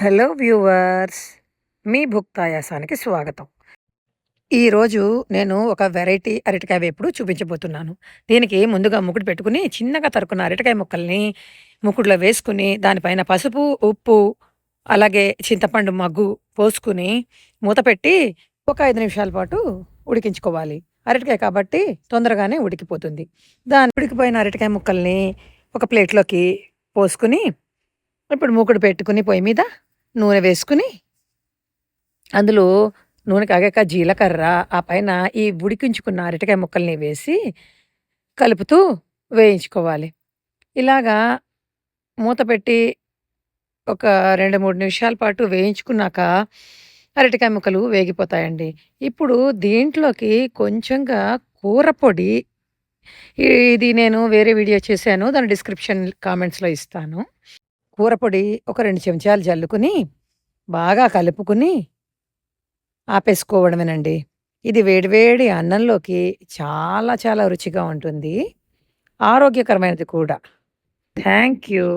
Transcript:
Hello viewers! మీ భుక్తాయాసానికి స్వాగతం. ఈరోజు నేను ఒక వెరైటీ అరటికాయ వేపుడు చూపించబోతున్నాను. దీనికి ముందుగా మూకుడు పెట్టుకొని, చిన్నగా తరుక్కున్న అరటికాయ ముక్కల్ని మూకుడులో వేసుకొని, దానిపైన పసుపు, ఉప్పు, అలాగే చింతపండు మగ్గు పోసుకొని, మూత పెట్టి ఒక 5 నిమిషాల పాటు ఉడికించుకోవాలి. అరటికాయ కాబట్టి తొందరగానే ఉడికిపోతుంది. ఉడికిపోయిన అరటికాయ ముక్కల్ని ఒక ప్లేట్‌లోకి పోసుకొని, ఇప్పుడు మూకుడు పెట్టుకొని పొయ్యి మీద నూనె వేసుకొని, అందులో నూనె కాగాక జీలకర్ర, ఆ పైన ఈ ఉడికించుకున్న అరటికాయ ముక్కల్ని వేసి కలుపుతూ వేయించుకోవాలి. ఇలాగా మూత పెట్టి ఒక 2, 3 నిమిషాల పాటు వేయించుకున్నాక అరటికాయ ముక్కలు వేగిపోతాయండి. ఇప్పుడు దీంట్లోకి కొంచెంగా కూర పొడి, ఇది నేను వేరే వీడియో చేశాను. దాని డిస్క్రిప్షన్ కామెంట్స్‌లో ఇస్తాను. కూర పొడి ఒక 2 చెంచాలు జల్లుకొని, బాగా కలుపుకొని ఆపేసుకోవడమేనండి. ఇది వేడి వేడి అన్నంలోకి చాలా చాలా రుచిగా ఉంటుంది. ఆరోగ్యకరమైనది కూడా. Thank you.